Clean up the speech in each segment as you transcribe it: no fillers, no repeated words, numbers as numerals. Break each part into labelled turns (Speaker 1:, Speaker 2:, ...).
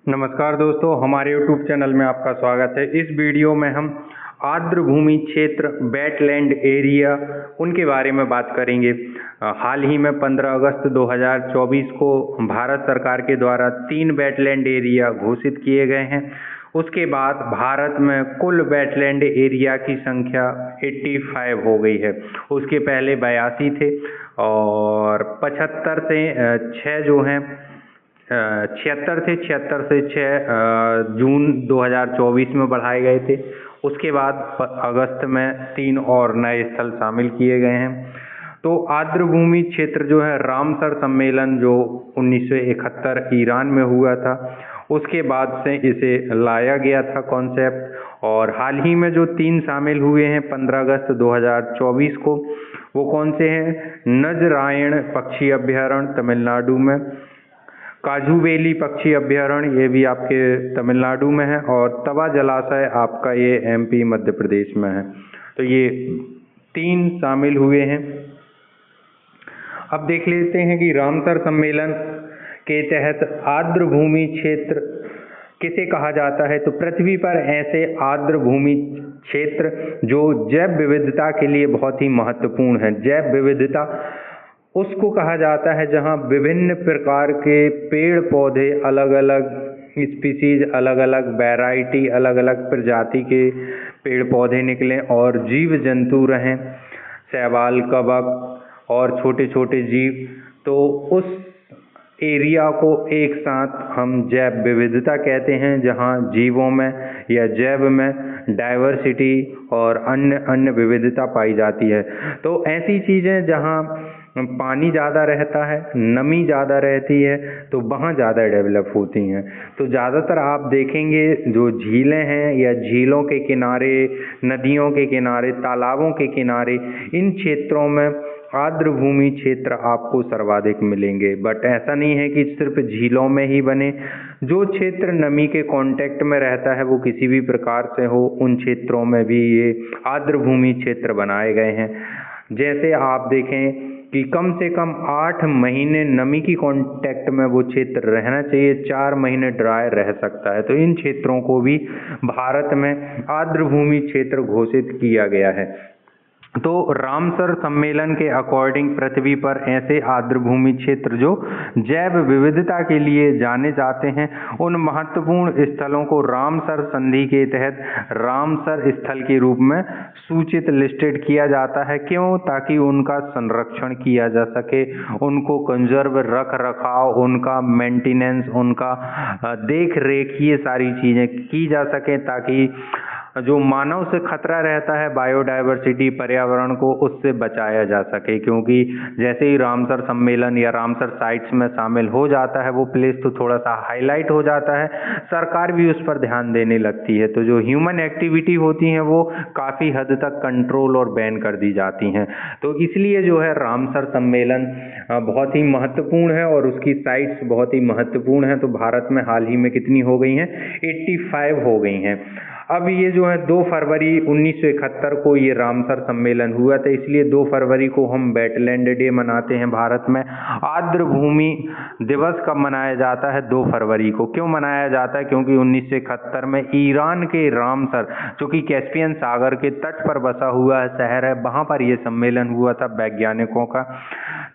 Speaker 1: नमस्कार दोस्तों, हमारे YouTube चैनल में आपका स्वागत है। इस वीडियो में हम आर्द्र भूमि क्षेत्र वेटलैंड एरिया उनके बारे में बात करेंगे। हाल ही में 15 अगस्त 2024 को भारत सरकार के द्वारा 3 वेटलैंड एरिया घोषित किए गए हैं। उसके बाद भारत में कुल वेटलैंड एरिया की संख्या 85 हो गई है। उसके पहले 82 थे और 75 से 6 जो हैं 76 थे। 76 से 6 जून 2024 में बढ़ाए गए थे। उसके बाद अगस्त में 3 और नए स्थल शामिल किए गए हैं। तो आर्द्र भूमि क्षेत्र जो है, रामसर सम्मेलन जो 1971 ईरान में हुआ था, उसके बाद से इसे लाया गया था कॉन्सेप्ट। और हाल ही में जो 3 शामिल हुए हैं 15 अगस्त 2024 को, वो कौन से हैं? नजरायण पक्षी अभ्यारण्य तमिलनाडु में, काजूवेली पक्षी अभ्यारण्य ये भी आपके तमिलनाडु में है, और तवा जलाशय आपका ये MP मध्य प्रदेश में है। तो ये 3 शामिल हुए हैं। अब देख लेते हैं कि रामसर सम्मेलन के तहत आर्द्र भूमि क्षेत्र किसे कहा जाता है। तो पृथ्वी पर ऐसे आर्द्र भूमि क्षेत्र जो जैव विविधता के लिए बहुत ही महत्वपूर्ण है। जैव विविधता उसको कहा जाता है जहाँ विभिन्न प्रकार के पेड़ पौधे, अलग अलग स्पीसीज, अलग अलग वैरायटी, अलग अलग प्रजाति के पेड़ पौधे निकलें और जीव जंतु रहें, शैवाल, कवक और छोटे छोटे जीव। तो उस एरिया को एक साथ हम जैव विविधता कहते हैं, जहाँ जीवों में या जैव में डाइवर्सिटी और अन्य विविधता पाई जाती है। तो ऐसी चीज़ें जहाँ पानी ज़्यादा रहता है, नमी ज़्यादा रहती है, तो वहाँ ज़्यादा डेवलप होती हैं। तो ज़्यादातर आप देखेंगे जो झीलें हैं या झीलों के किनारे, नदियों के किनारे, तालाबों के किनारे, इन क्षेत्रों में आर्द्र भूमि क्षेत्र आपको सर्वाधिक मिलेंगे। बट ऐसा नहीं है कि सिर्फ झीलों में ही बने। जो क्षेत्र नमी के कांटेक्ट में रहता है वो किसी भी प्रकार से हो, उन क्षेत्रों में भी ये आर्द्र भूमि क्षेत्र बनाए गए हैं। जैसे आप देखें कि कम से कम 8 महीने नमी की कांटेक्ट में वो क्षेत्र रहना चाहिए, 4 महीने ड्राई रह सकता है। तो इन क्षेत्रों को भी भारत में आर्द्र भूमि क्षेत्र घोषित किया गया है। तो रामसर सम्मेलन के अकॉर्डिंग पृथ्वी पर ऐसे आर्द्र भूमि क्षेत्र जो जैव विविधता के लिए जाने जाते हैं, उन महत्वपूर्ण स्थलों को रामसर संधि के तहत रामसर स्थल के रूप में सूचित लिस्टेड किया जाता है। क्यों? ताकि उनका संरक्षण किया जा सके, उनको कंजर्व रख रखाव, उनका मेंटेनेंस, उनका देख रेख, ये सारी चीज़ें की जा सके, ताकि जो मानव से खतरा रहता है बायोडायवर्सिटी, पर्यावरण को, उससे बचाया जा सके। क्योंकि जैसे ही रामसर सम्मेलन या रामसर साइट्स में शामिल हो जाता है वो प्लेस, तो थोड़ा सा हाईलाइट हो जाता है, सरकार भी उस पर ध्यान देने लगती है। तो जो ह्यूमन एक्टिविटी होती हैं वो काफ़ी हद तक कंट्रोल और बैन कर दी जाती हैं। तो इसलिए जो है रामसर सम्मेलन बहुत ही महत्वपूर्ण है और उसकी साइट्स बहुत ही महत्वपूर्ण हैं। तो भारत में हाल ही में कितनी हो गई हैं? 85 हो गई हैं। अब ये जो है 2 फरवरी 1971 को ये रामसर सम्मेलन हुआ था, इसलिए 2 फरवरी को हम वेटलैंड डे मनाते हैं भारत में। आर्द्र भूमि दिवस कब मनाया जाता है? 2 फरवरी को। क्यों मनाया जाता है? क्योंकि 1971 में ईरान के रामसर, जो कि कैस्पियन सागर के तट पर बसा हुआ शहर है, वहाँ पर यह सम्मेलन हुआ था वैज्ञानिकों का।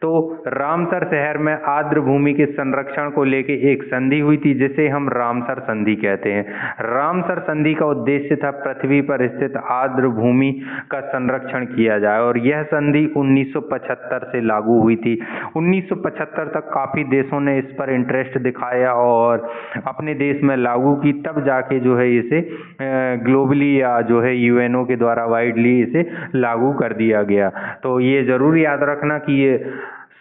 Speaker 1: तो रामसर शहर में आर्द्र भूमि के संरक्षण को लेके एक संधि हुई थी, जिसे हम रामसर संधि कहते हैं। रामसर संधि का उद्देश्य था पृथ्वी पर स्थित आर्द्र भूमि का संरक्षण किया जाए, और यह संधि 1975 से लागू हुई थी। 1975 तक काफ़ी देशों ने इस पर इंटरेस्ट दिखाया और अपने देश में लागू की, तब जाके जो है इसे ग्लोबली या जो है UNO के द्वारा वाइडली इसे लागू कर दिया गया। तो ये ज़रूर याद रखना कि ये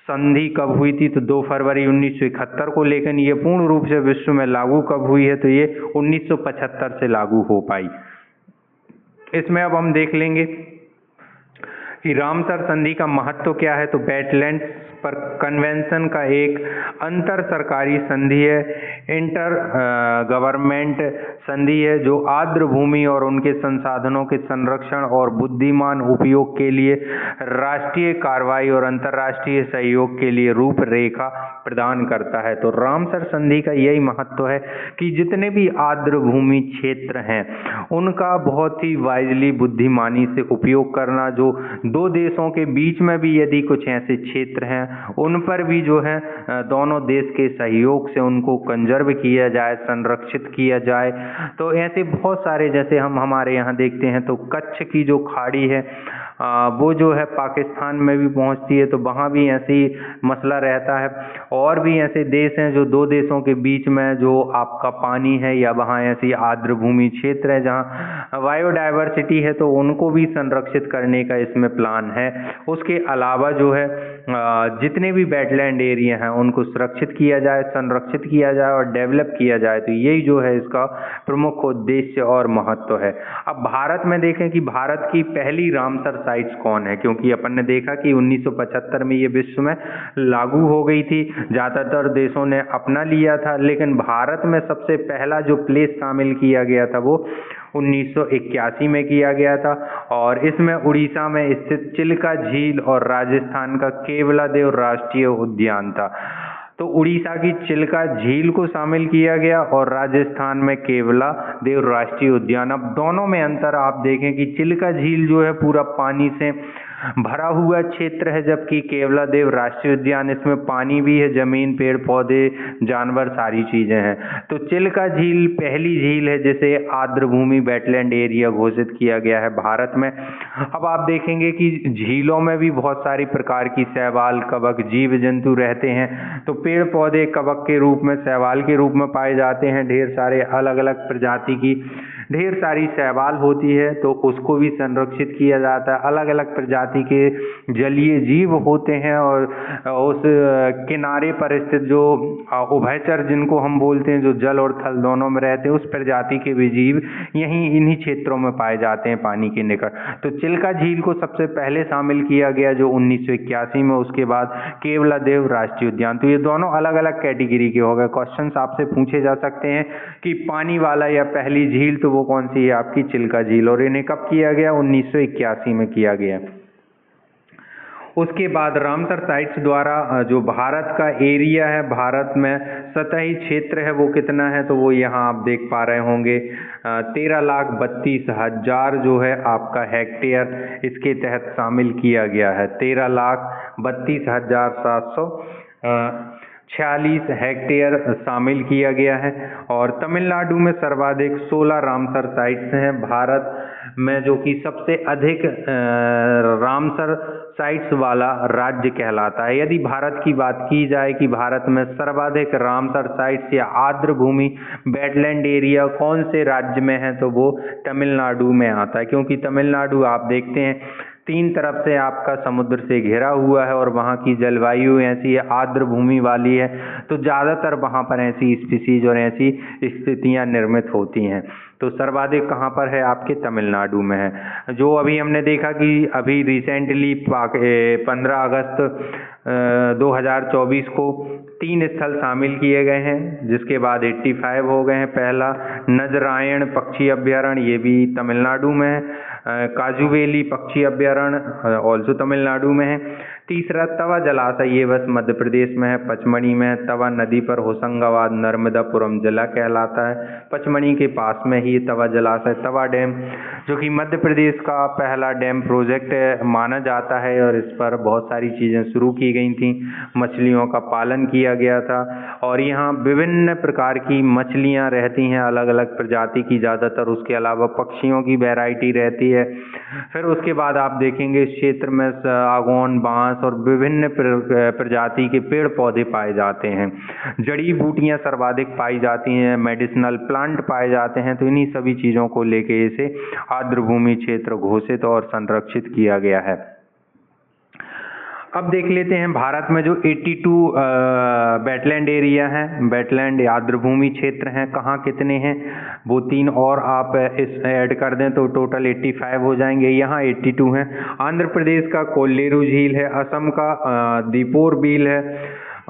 Speaker 1: संधि कब हुई थी, तो 2 फरवरी 1971 को, लेकिन ये पूर्ण रूप से विश्व में लागू कब हुई है, तो ये 1975 से लागू हो पाई। इसमें अब हम देख लेंगे कि रामसर संधि का महत्व क्या है। तो वेटलैंड पर कन्वेंशन का एक अंतर सरकारी संधि है, इंटर गवर्नमेंट संधि है, जो आर्द्र भूमि और उनके संसाधनों के संरक्षण और बुद्धिमान उपयोग के लिए राष्ट्रीय कार्रवाई और अंतर्राष्ट्रीय सहयोग के लिए रूपरेखा प्रदान करता है। तो रामसर संधि का यही महत्व है कि जितने भी आर्द्र भूमि क्षेत्र हैं उनका बहुत ही वाइजली बुद्धिमानी से उपयोग करना, जो दो देशों के बीच में भी यदि कुछ ऐसे क्षेत्र हैं उन पर भी जो है दोनों देश के सहयोग से उनको कंजर्व किया जाए, संरक्षित किया जाए। तो ऐसे बहुत सारे, जैसे हम हमारे यहाँ देखते हैं तो कच्छ की जो खाड़ी है वो जो है पाकिस्तान में भी पहुंचती है, तो वहाँ भी ऐसी मसला रहता है। और भी ऐसे देश हैं जो दो देशों के बीच में जो आपका पानी है या वहाँ ऐसी आर्द्र भूमि क्षेत्र है जहाँ बायोडायवर्सिटी है, तो उनको भी संरक्षित करने का इसमें प्लान है। उसके अलावा जो है जितने भी वेटलैंड एरिया हैं उनको सुरक्षित किया जाए, संरक्षित किया जाए और डेवलप किया जाए। तो यही जो है इसका प्रमुख उद्देश्य और महत्व है। अब भारत में देखें कि भारत की पहली रामसर साइट्स कौन है, क्योंकि अपन ने देखा कि 1975 में ये विश्व में लागू हो गई थी, ज़्यादातर देशों ने अपना लिया था, लेकिन भारत में सबसे पहला जो प्लेस शामिल किया गया था वो 1981 में किया गया था। और इसमें उड़ीसा में स्थित चिल्का झील और राजस्थान का केवलादेव राष्ट्रीय उद्यान था। तो उड़ीसा की चिल्का झील को शामिल किया गया और राजस्थान में केवलादेव राष्ट्रीय उद्यान। अब दोनों में अंतर आप देखें कि चिल्का झील जो है पूरा पानी से भरा हुआ क्षेत्र है, जबकि केवलादेव राष्ट्रीय उद्यान इसमें पानी भी है, जमीन, पेड़ पौधे, जानवर, सारी चीजें हैं। तो चिल्का झील पहली झील है जिसे आर्द्र भूमि वेटलैंड एरिया घोषित किया गया है भारत में। अब आप देखेंगे कि झीलों में भी बहुत सारी प्रकार की शैवाल, कवक, जीव जंतु रहते हैं। तो पेड़ पौधे कवक के रूप में, शैवाल के रूप में पाए जाते हैं, ढेर सारे अलग अलग प्रजाति की ढेर सारी शैवाल होती है, तो उसको भी संरक्षित किया जाता है। अलग अलग प्रजाति के जलीय जीव होते हैं और उस किनारे पर स्थित जो उभयचर जिनको हम बोलते हैं, जो जल और थल दोनों में रहते हैं, उस प्रजाति के भी जीव यहीं इन्हीं क्षेत्रों में पाए जाते हैं पानी के निकट। तो चिल्का झील को सबसे पहले शामिल किया गया जो 1981 में, उसके बाद केवलादेव राष्ट्रीय उद्यान। तो ये दोनों अलग अलग कैटेगरी के हो गए। क्वेश्चंस आपसे पूछे जा सकते हैं कि पानी वाला या पहली झील तो वो कौन सी है, आपकी चिल्का झील। और इन्हें कब किया गया, 1981 में किया गया। उसके बाद रामसर साइट्स द्वारा जो भारत का एरिया है, भारत में सतही क्षेत्र है वो कितना है, तो वो यहाँ आप देख पा रहे होंगे 13,32,000 जो है आपका हेक्टेयर इसके तहत शामिल किया गया है। 13,32,746 हेक्टेयर शामिल किया गया है। और तमिलनाडु में सर्वाधिक 16 रामसर साइट्स हैं भारत में, जो कि सबसे अधिक रामसर साइट्स वाला राज्य कहलाता है। यदि भारत की बात की जाए कि भारत में सर्वाधिक रामसर साइट्स या आर्द्र भूमि वेटलैंड एरिया कौन से राज्य में है, तो वो तमिलनाडु में आता है, क्योंकि तमिलनाडु आप देखते हैं 3 तरफ से आपका समुद्र से घिरा हुआ है और वहाँ की जलवायु ऐसी आर्द्र भूमि वाली है, तो ज़्यादातर वहाँ पर ऐसी स्पीसीज और ऐसी स्थितियाँ निर्मित होती हैं। तो सर्वाधिक कहाँ पर है, आपके तमिलनाडु में है। जो अभी हमने देखा कि अभी रिसेंटली 15 अगस्त 2024 को 3 स्थल शामिल किए गए हैं, जिसके बाद 85 हो गए हैं। पहला नजरायण पक्षी अभ्यारण्य, ये भी तमिलनाडु में है। काजूवेली पक्षी अभ्यारण्य ऑल्सो तमिलनाडु में है। तीसरा तवा जलाशय, ये बस मध्य प्रदेश में है, पचमढ़ी में है। तवा नदी पर होशंगाबाद नर्मदापुरम जिला कहलाता है, पचमढ़ी के पास में ही तवा जलाशय। तवा डैम जो कि मध्य प्रदेश का पहला डैम प्रोजेक्ट माना जाता है और इस पर बहुत सारी चीज़ें शुरू की गई थी। मछलियों का पालन किया गया था और यहाँ विभिन्न प्रकार की मछलियाँ रहती हैं, अलग अलग प्रजाति की ज़्यादातर। उसके अलावा पक्षियों की वैरायटी रहती है। फिर उसके बाद आप देखेंगे इस क्षेत्र में सागौन, बांस और विभिन्न प्रजाति के पेड़ पौधे पाए जाते हैं। जड़ी बूटियां सर्वाधिक पाई जाती हैं, मेडिसिनल प्लांट पाए जाते हैं। तो इन्हीं सभी चीज़ों को लेके इसे आर्द्र भूमि क्षेत्र घोषित और संरक्षित किया गया है। अब देख लेते हैं भारत में जो 82 वेटलैंड एरिया है, वेटलैंड आर्द्रभूमि क्षेत्र हैं, कहाँ कितने हैं, वो 3 और आप इस ऐड कर दें तो टोटल 85 हो जाएंगे। यहाँ 82 हैं। आंध्र प्रदेश का कोल्लेरू झील है, असम का दीपोर बील है,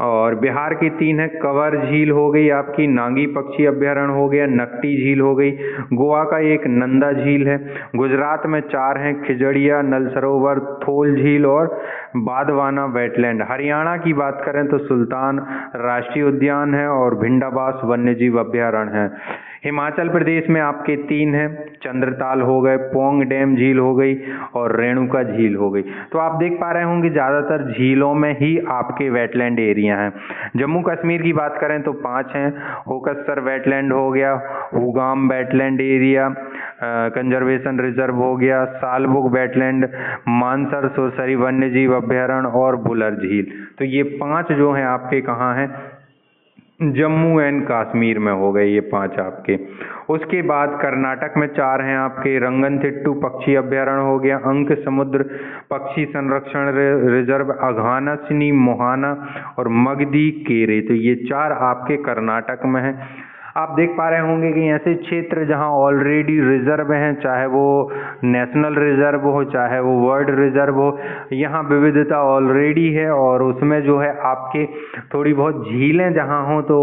Speaker 1: और बिहार की 3 है, कंवर झील हो गई आपकी, नागी पक्षी अभ्यारण्य हो गया, नकटी झील हो गई, गोवा का एक नंदा झील है, गुजरात में 4 हैं, खिजड़िया, नल सरोवर, थोल झील और बादवाना वेटलैंड। हरियाणा की बात करें तो सुल्तान राष्ट्रीय उद्यान है और भिंडाबास वन्यजीव अभ्यारण्य है। हिमाचल प्रदेश में आपके 3 हैं, चंद्रताल हो गए, पोंग डैम झील हो गई और रेणुका झील हो गई। तो आप देख पा रहे होंगे ज़्यादातर झीलों में ही आपके वेटलैंड एरिया हैं। जम्मू कश्मीर की बात करें तो 5 हैं, होकस्सर वेटलैंड हो गया, हुगाम वेटलैंड एरिया कंजर्वेशन रिजर्व हो गया, सालबुग वेटलैंड, मानसर सुरसरी वन्यजीव अभ्यारण्य और बुलर झील। तो ये 5 जो हैं आपके कहाँ हैं, जम्मू एंड कश्मीर में हो गए ये 5 आपके। उसके बाद कर्नाटक में 4 हैं आपके, रंगनथिट्टू पक्षी अभ्यारण्य हो गया, अंक समुद्र पक्षी संरक्षण रिजर्व, अघानासिनी मोहाना और मगधी केरे। तो ये 4 आपके कर्नाटक में हैं। आप देख पा रहे होंगे कि ऐसे क्षेत्र जहां ऑलरेडी रिजर्व हैं, चाहे वो नेशनल रिजर्व हो चाहे वो वर्ल्ड रिजर्व हो, यहाँ विविधता ऑलरेडी है और उसमें जो है आपके थोड़ी बहुत झीलें जहाँ हों तो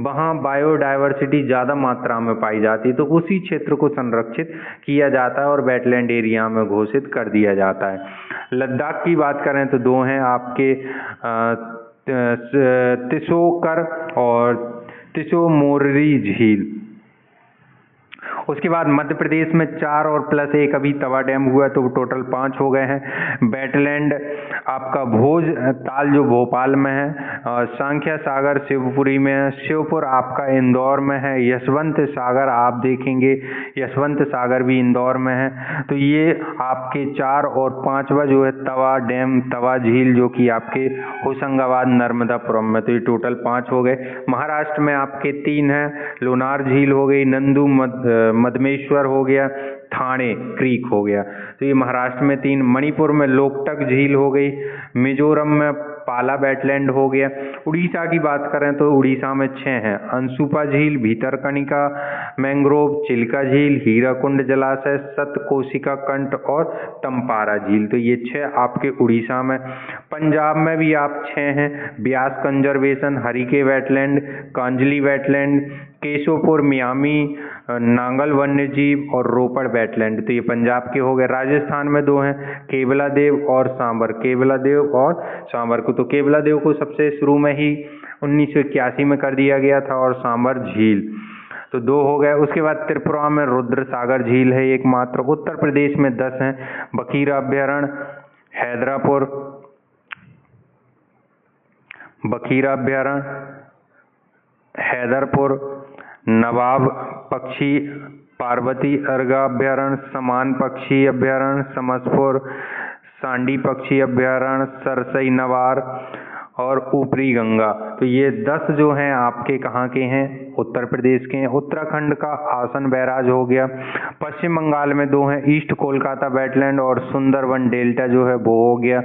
Speaker 1: वहाँ बायोडाइवर्सिटी ज़्यादा मात्रा में पाई जाती है, तो उसी क्षेत्र को संरक्षित किया जाता है और वेटलैंड एरिया में घोषित कर दिया जाता है। लद्दाख की बात करें तो 2 हैं आपके, तिसोकर और तिसो मोररी झील। उसके बाद मध्य प्रदेश में 4 और प्लस 1 अभी तवा डैम हुआ तो टोटल 5 हो गए हैं। वेटलैंड आपका भोज ताल जो भोपाल में है, सांख्या सागर शिवपुरी में है, शिवपुर आपका इंदौर में है, यशवंत सागर आप देखेंगे यशवंत सागर भी इंदौर में है। तो ये आपके 4 और 5वां जो है तवा डैम तवा झील जो कि आपके होशंगाबाद नर्मदापुरम में, तो ये टोटल 5 हो गए। महाराष्ट्र में आपके 3 हैं, लोनार झील हो गई, नंदू मदमेश्वर हो गया, थाने क्रीक हो गया। तो ये महाराष्ट्र में 3, मणिपुर में लोकटक झील हो गई, मिजोरम में पाला वेटलैंड हो गया। उड़ीसा की बात करें तो उड़ीसा में 6 हैं, अंसुपा झील, भीतरकनिका मैंग्रोव, चिल्का झील, हीराकुंड जलाशय, सतकोशिका कंठ और तंपारा झील। तो ये 6 आपके उड़ीसा में। पंजाब में भी आप 6 हैं, Beas conservation, Harike wetland, Kanjli wetland, Keshopur Miami, Nangal वन्यजीव और रोपड़ वेटलैंड। तो ये पंजाब के हो गए। राजस्थान में 2 हैं, केवलादेव और सांबर, केवलादेव और सांबर को, तो केवलादेव को सबसे शुरू में ही 1981 में कर दिया गया था और सांबर झील, तो 2 हो गए। उसके बाद त्रिपुरा में रुद्र सागर झील है एकमात्र। उत्तर प्रदेश में 10 हैं, बखीरा अभ्यारण्य, हैदरापुर बखीरा अभ्यारण्य, हैदरपुर, नवाब पक्षी पार्वती अर्गा अभ्यारण्य, समान पक्षी अभ्यारण्य समसपुर, सांडी पक्षी अभ्यारण्य, सरसई नवार और ऊपरी गंगा। तो ये 10 जो हैं आपके कहाँ के हैं, उत्तर प्रदेश के हैं। उत्तराखंड का आसन बैराज हो गया। पश्चिम बंगाल में 2 हैं, ईस्ट कोलकाता वेटलैंड और सुंदरवन डेल्टा जो है वो हो गया।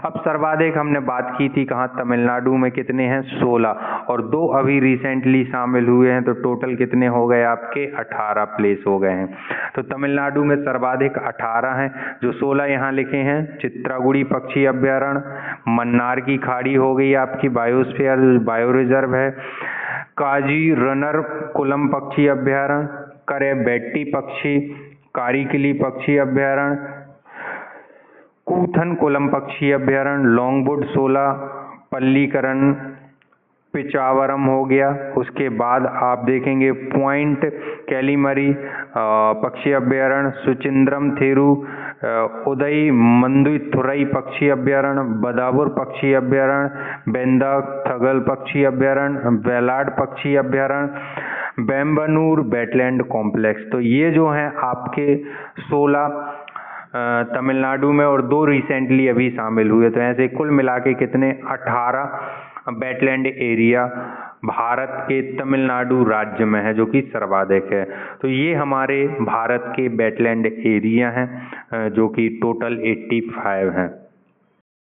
Speaker 1: अब सर्वाधिक हमने बात की थी कहाँ, तमिलनाडु में कितने हैं, 16, और 2 अभी रिसेंटली शामिल हुए हैं, तो टोटल कितने हो गए आपके, 18 प्लेस हो गए हैं। तो तमिलनाडु में सर्वाधिक 18 हैं, जो 16 यहाँ लिखे हैं। चित्रागुड़ी पक्षी अभ्यारण्य, मन्नार की खाड़ी हो गई आपकी बायोस्फीयर बायो रिजर्व है, काजी रनर कुलम पक्षी अभ्यारण्य, करेबेट्टी पक्षी, कारीकिली पक्षी अभ्यारण्य, कूथन कुलम पक्षी अभ्यारण्य, लॉन्गवुड 16, पल्लीकरण पिचावरम हो गया। उसके बाद आप देखेंगे पॉइंट कैलीमरी पक्षी अभ्यारण्य, सुचिंद्रम थेरू, उदय मंदुथुरई पक्षी अभ्यारण्य, बदापुर पक्षी अभ्यारण्य, बेंदा थगल पक्षी अभ्यारण्य, बेलाड पक्षी अभ्यारण्य, बेम्बनूर वेटलैंड कॉम्प्लेक्स। तो ये जो हैं आपके 16 तमिलनाडु में और 2 रिसेंटली अभी शामिल हुए। तो ऐसे कुल मिला के कितने, 18 वेटलैंड एरिया भारत के तमिलनाडु राज्य में है, जो कि सर्वाधिक है। तो ये हमारे भारत के वेटलैंड एरिया हैं जो कि टोटल 85 हैं।